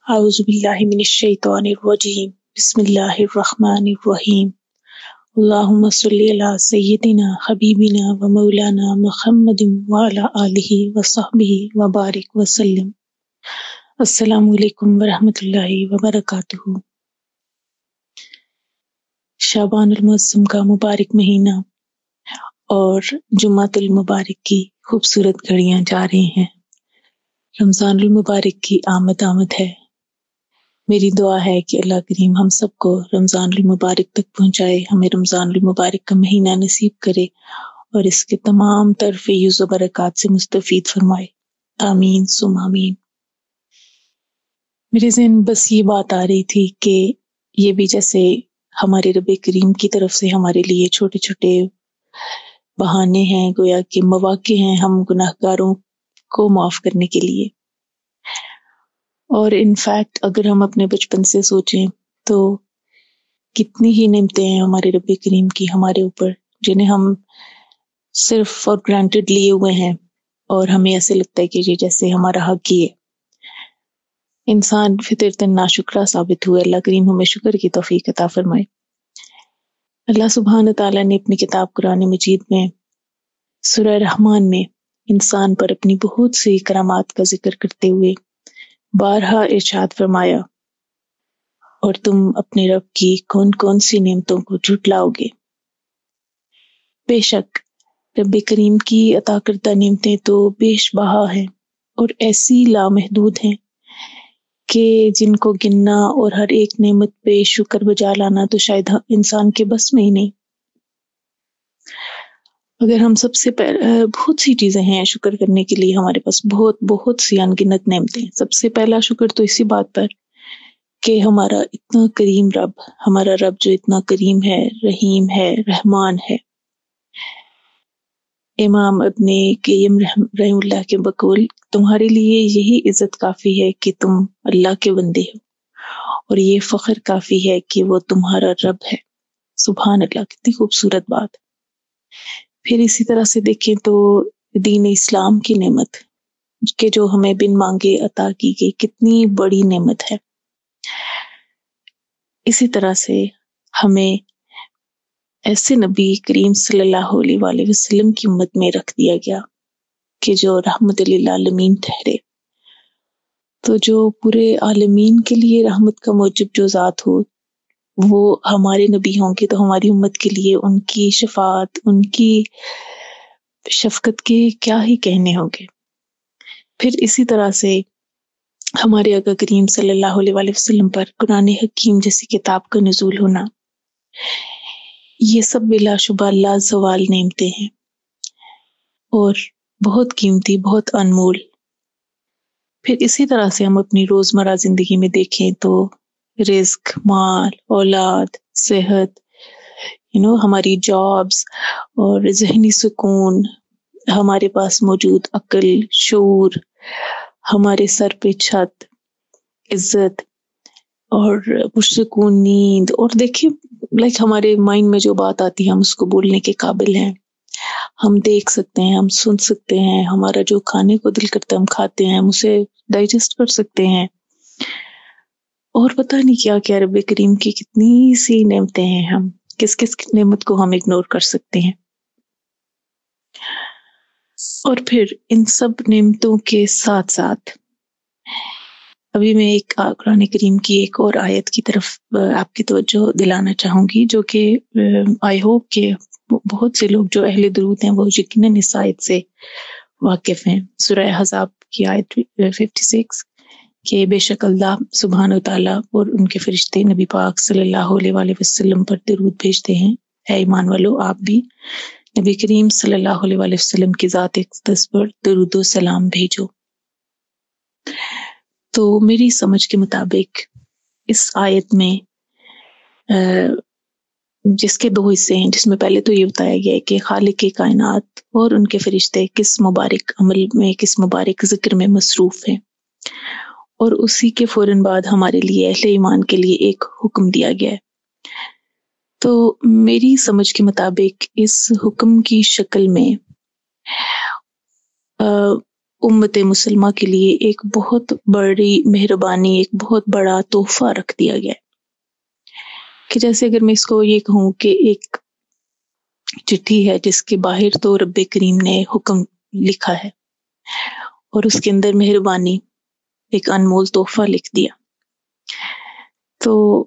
اعوذ باللہ من الشیطان الرجیم بسم اللہ الرحمن الرحیم اللہم صلی علی سیدنا حبیبنا و مولانا محمد وعلی آلہ وصحبہ وبارک وسلم۔ السلام علیکم ورحمۃ اللہ وبرکاتہ۔ شعبان المعظم کا مبارک مہینہ اور جمعۃ المبارک کی خوبصورت گھڑیاں جا رہی ہیں۔ رمضان المبارک کی آمد ہے۔ میری دعا ہے کہ اللہ کریم ہم سب کو رمضان المبارک تک پہنچائے، ہمیں رمضان المبارک کا مہینہ نصیب کرے اور اس کے تمام تر فیض و برکات سے مستفید فرمائے، آمین ثم آمین۔ میرے ذہن بس یہ بات آ رہی تھی کہ یہ بھی جیسے ہمارے رب کریم کی طرف سے ہمارے لیے چھوٹے چھوٹے بہانے ہیں، گویا کہ مواقع ہیں ہم گناہ گاروں کو معاف کرنے کے لیے۔ اور انفیکٹ اگر ہم اپنے بچپن سے سوچیں تو کتنی ہی نعمتیں ہیں ہمارے رب کریم کی ہمارے اوپر، جنہیں ہم صرف فار گرانٹیڈ لیے ہوئے ہیں اور ہمیں ایسے لگتا ہے کہ یہ جیسے ہمارا حق ہی ہے۔ انسان فطرتاً ناشکرا ثابت ہوئے، اللہ کریم ہمیں شکر کی توفیق عطا فرمائے۔ اللہ سبحانہ تعالیٰ نے اپنی کتاب قرآن مجید میں سورہ رحمان میں انسان پر اپنی بہت سی کرامات کا ذکر کرتے ہوئے بارہا ارشاد فرمایا، اور تم اپنے رب کی کون کون سی نعمتوں کو جھٹلاؤ گے۔ بے شک رب کریم کی عطا کردہ نعمتیں تو بیش بہا ہیں اور ایسی لامحدود ہیں کہ جن کو گننا اور ہر ایک نعمت پہ شکر بجا لانا تو شاید انسان کے بس میں ہی نہیں۔ اگر ہم سب سے بہت سی چیزیں ہیں شکر کرنے کے لیے ہمارے پاس، بہت سی انگنت نعمتیں۔ سب سے پہلا شکر تو اسی بات پر کہ ہمارا اتنا کریم رب، ہمارا رب جو اتنا کریم ہے، رحیم ہے، رحمان ہے۔ امام ابن قیم رحم اللہ کے بقول، تمہارے لیے یہی عزت کافی ہے کہ تم اللہ کے بندے ہو، اور یہ فخر کافی ہے کہ وہ تمہارا رب ہے۔ سبحان اللہ، کتنی خوبصورت بات۔ پھر اسی طرح سے دیکھیں تو دین اسلام کی نعمت کہ جو ہمیں بن مانگے عطا کی گئی، کتنی بڑی نعمت ہے۔ اسی طرح سے ہمیں ایسے نبی کریم صلی اللہ علیہ وآلہ وسلم کی امت میں رکھ دیا گیا کہ جو رحمت للعالمین ٹھہرے۔ تو جو پورے عالمین کے لیے رحمت کا موجب جو ذات ہو، وہ ہمارے نبی ہوں گے تو ہماری امت کے لیے ان کی شفاعت، ان کی شفقت کے کیا ہی کہنے ہوں گے۔ پھر اسی طرح سے ہمارے آقا کریم صلی اللہ علیہ وآلہ وسلم پر قرآن حکیم جیسی کتاب کا نزول ہونا، یہ سب بلا شبہ لازوال نعمتیں ہیں اور بہت قیمتی، بہت انمول۔ پھر اسی طرح سے ہم اپنی روزمرہ زندگی میں دیکھیں تو رزق، مال، اولاد، صحت، ہماری جابز اور ذہنی سکون، ہمارے پاس موجود عقل، شعور، ہمارے سر پہ چھت، عزت اور پرسکون نیند، اور دیکھیں ہمارے مائنڈ میں جو بات آتی ہے ہم اس کو بولنے کے قابل ہیں، ہم دیکھ سکتے ہیں، ہم سن سکتے ہیں، ہمارا جو کھانے کو دل کرتا ہے ہم کھاتے ہیں، ہم اسے ڈائجسٹ کر سکتے ہیں، اور پتہ نہیں کیا کیا رب کریم کی کتنی سی نعمتیں ہیں۔ ہم کس نعمت کو ہم اگنور کر سکتے ہیں؟ اور پھر ان سب نعمتوں کے ساتھ ساتھ ابھی میں ایک قرآن کریم کی ایک اور آیت کی طرف آپ کی توجہ دلانا چاہوں گی، جو کہ آئی ہوپ کہ بہت سے لوگ جو اہل درود ہیں وہ یقیناً اس آیت سے واقف ہیں۔ سورہ احزاب کی آیت 56 کہ بے شک اللہ سبحانہ و تعالیٰ اور ان کے فرشتے نبی پاک صلی اللہ علیہ وآلہ وسلم پر درود بھیجتے ہیں، اے ایمان والو آپ بھی نبی کریم صلی اللہ علیہ وآلہ وسلم کی ذات اقدس پر درود و سلام بھیجو۔ تو میری سمجھ کے مطابق اس آیت میں جس کے دو حصے ہیں، جس میں پہلے تو یہ بتایا گیا ہے کہ خالق کائنات اور ان کے فرشتے کس مبارک عمل میں، کس مبارک ذکر میں مصروف ہیں، اور اسی کے فوراً بعد ہمارے لیے اہل ایمان کے لیے ایک حکم دیا گیا ہے۔ تو میری سمجھ کے مطابق اس حکم کی شکل میں امت مسلمہ کے لیے ایک بہت بڑی مہربانی، ایک بہت بڑا تحفہ رکھ دیا گیا ہے کہ جیسے اگر میں اس کو یہ کہوں کہ ایک چٹھی ہے جس کے باہر تو رب کریم نے حکم لکھا ہے اور اس کے اندر مہربانی ایک انمول تحفہ لکھ دیا، تو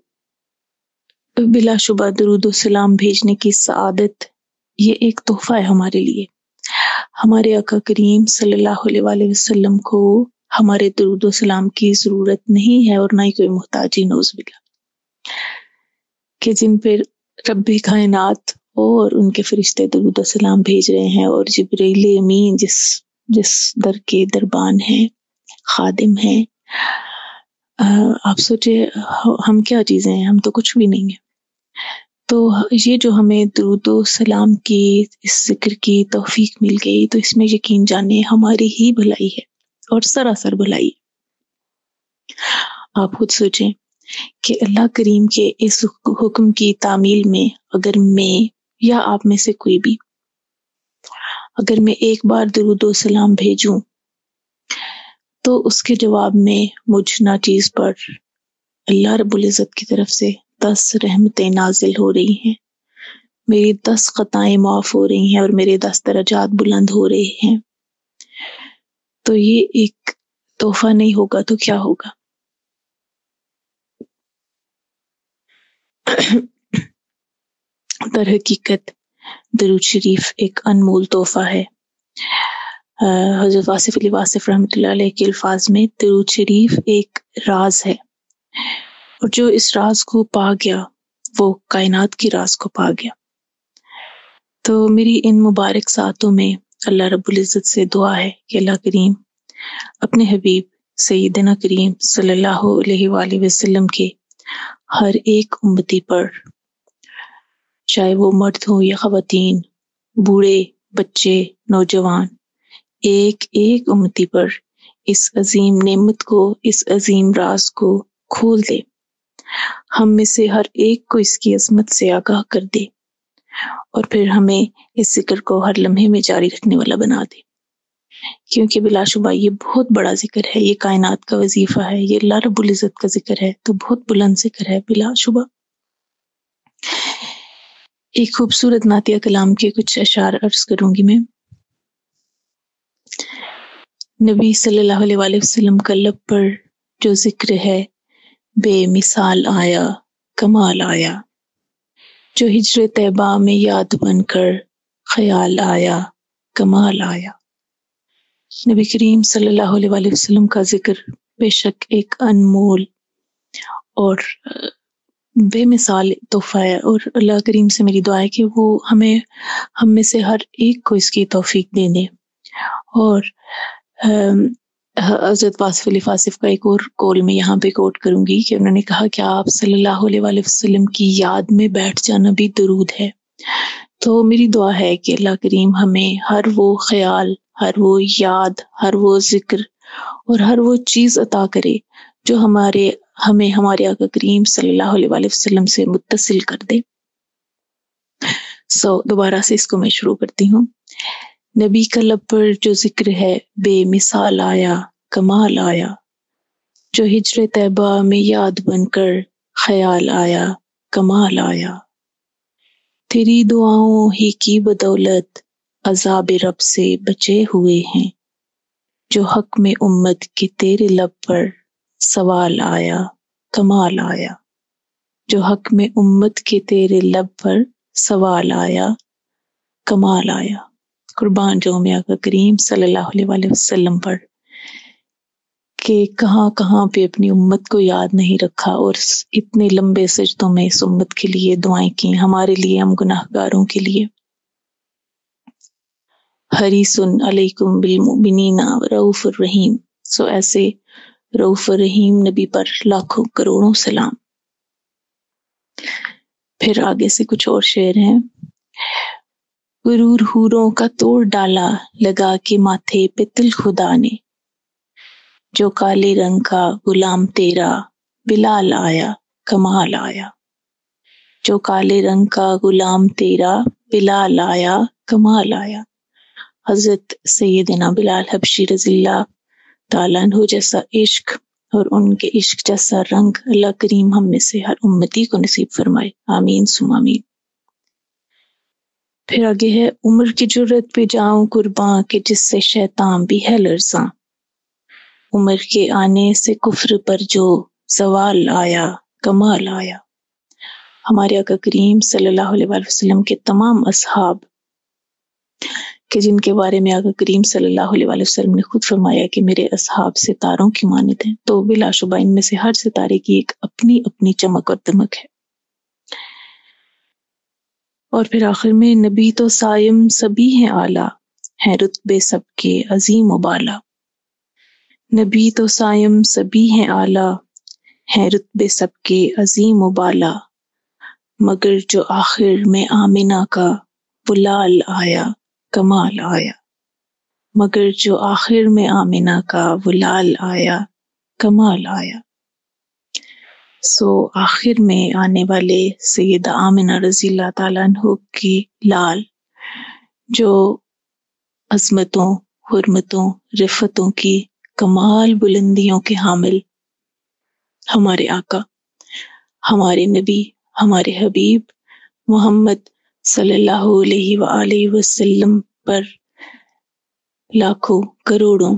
بلا شبہ درود و سلام بھیجنے کی سعادت یہ ایک تحفہ ہے ہمارے لیے۔ ہمارے آقا کریم صلی اللہ علیہ وآلہ وسلم کو ہمارے درود و سلام کی ضرورت نہیں ہے، اور نہ ہی کوئی محتاجی، نعوذ باللہ، کہ جن پر رب کائنات اور ان کے فرشتے درود و سلام بھیج رہے ہیں، اور جبرائیل امین جس در کے دربان ہیں، خادم ہیں۔ آپ سوچے ہم کیا چیزیں ہیں، ہم تو کچھ بھی نہیں ہیں۔ تو یہ جو ہمیں درود و سلام کی اس ذکر کی توفیق مل گئی، تو اس میں یقین جانے ہماری ہی بھلائی ہے اور سراسر بھلائی ہے۔ آپ خود سوچیں کہ اللہ کریم کے اس حکم کی تعمیل میں اگر میں یا آپ میں سے کوئی بھی، اگر میں ایک بار درود و سلام بھیجوں تو اس کے جواب میں مجھ ناچیز پر اللہ رب العزت کی طرف سے 10 رحمتیں نازل ہو رہی ہیں، میری 10 خطائیں معاف ہو رہی ہیں، اور میرے 10 درجات بلند ہو رہے ہیں۔ تو یہ ایک تحفہ نہیں ہوگا تو کیا ہوگا؟ در حقیقت درود شریف ایک انمول تحفہ ہے۔ حضرت واصف علی واصف رحمۃ اللہ علیہ کے الفاظ میں درود شریف ایک راز ہے، اور جو اس راز کو پا گیا وہ کائنات کی راز کو پا گیا۔ تو میری ان مبارک ساعتوں میں اللہ رب العزت سے دعا ہے کہ اللہ کریم اپنے حبیب سیدنا کریم صلی اللہ علیہ وآلہ وسلم کے ہر ایک امتی پر، چاہے وہ مرد ہوں یا خواتین، بوڑھے، بچے، نوجوان، ایک ایک امتی پر اس عظیم نعمت کو، اس عظیم راز کو کھول دے، ہم میں سے ہر ایک کو اس کی عظمت سے آگاہ کر دے، اور پھر ہمیں اس ذکر کو ہر لمحے میں جاری رکھنے والا بنا دے، کیونکہ بلا شبہ یہ بہت بڑا ذکر ہے، یہ کائنات کا وظیفہ ہے، یہ اللہ رب العزت کا ذکر ہے، تو بہت بلند ذکر ہے بلا شبہ۔ ایک خوبصورت نعتیہ کلام کے کچھ اشعار عرض کروں گی میں۔ نبی صلی اللہ علیہ وآلہ وسلم کا لب پر جو ذکر ہے، بے مثال آیا، کمال آیا، جو ہجر طیبہ میں یاد بن کر خیال آیا، کمال آیا۔ نبی کریم صلی اللہ علیہ وآلہ وسلم کا ذکر بے شک ایک انمول اور بے مثال تحفہ ہے، اور اللہ کریم سے میری دعا ہے کہ وہ ہم میں سے ہر ایک کو اس کی توفیق دے دے۔ اور حضرت واصف علی واصف کا ایک اور قول میں یہاں پہ کوٹ کروں گی کہ انہوں نے کہا کہ آپ صلی اللہ علیہ وآلہ وسلم کی یاد میں بیٹھ جانا بھی درود ہے۔ تو میری دعا ہے کہ اللہ کریم ہمیں ہر وہ خیال، ہر وہ یاد، ہر وہ ذکر اور ہر وہ چیز عطا کرے جو ہمیں ہمارے آقا کریم صلی اللہ علیہ وآلہ وسلم سے متصل کر دے۔ دوبارہ سے اس کو میں شروع کرتی ہوں۔ نبی کا لب پر جو ذکر ہے، بے مثال آیا، کمال آیا، جو ہجر طیبہ میں یاد بن کر خیال آیا، کمال آیا، تیری دعاؤں ہی کی بدولت عذاب رب سے بچے ہوئے ہیں، جو حق میں امت کے تیرے لب پر سوال آیا، کمال آیا، جو حق میں امت کے تیرے لب پر سوال آیا، کمال آیا۔ قربان جاؤں میں آقا کریم صلی اللہ علیہ وآلہ وسلم پر کہ کہاں کہاں پہ اپنی امت کو یاد نہیں رکھا، اور اتنے لمبے سجدوں میں اس امت کے لیے دعائیں کی، ہمارے لیے، ہم گناہ گاروں کے لیے۔ حریص علیکم بالمؤمنین رؤوف الرحیم۔ سو ایسے رؤوف الرحیم نبی پر لاکھوں کروڑوں سلام۔ پھر آگے سے کچھ اور شعر ہیں۔ غرور حوروں کا توڑ ڈالا لگا کے ماتھے پہ تل خدا نے، جو کالے رنگ کا غلام تیرا بلال آیا، کمال آیا، جو کالے رنگ کا غلام تیرا بلال آیا، کمال آیا۔ حضرت سیدنا بلال حبشی رضی اللہ تعالیٰ عنہ جیسا عشق اور ان کے عشق جیسا رنگ اللہ کریم ہم میں سے ہر امتی کو نصیب فرمائے، آمین ثم آمین۔ پھر آگے ہے عمر کی جرت پہ جاؤں قرباں کہ جس سے شیطان بھی ہے لرزاں، عمر کے آنے سے کفر پر جو زوال آیا کمال آیا۔ ہمارے آقا کریم صلی اللہ علیہ وآلہ وسلم کے تمام اصحاب کہ جن کے بارے میں آقا کریم صلی اللہ علیہ وآلہ وسلم نے خود فرمایا کہ میرے اصحاب ستاروں کی مانند ہیں، تو بلا شبہ ان میں سے ہر ستارے کی ایک اپنی اپنی چمک اور دمک ہے۔ اور پھر آخر میں نبی تو سائم سبھی ہیں اعلیٰ، ہیں رتبے سب کے عظیم و بالا، نبی تو سائم سبھی ہیں اعلیٰ، ہیں رتبے سب کے عظیم و بالا، مگر جو آخر میں آمنہ کا وہ لال آیا کمال آیا، مگر جو آخر میں آمنہ کا وہ لال آیا کمال آیا۔ آخر میں آنے والے سیدہ آمنہ رضی اللہ تعالیٰ عنہ کی لال جو عظمتوں، حرمتوں، رفتوں کی کمال بلندیوں کے حامل ہمارے آقا، ہمارے نبی، ہمارے حبیب محمد صلی اللہ علیہ وآلہ وسلم پر لاکھوں کروڑوں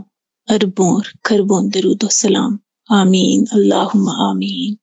اربوں اور کھربوں درود و سلام، آمین اللہم آمین۔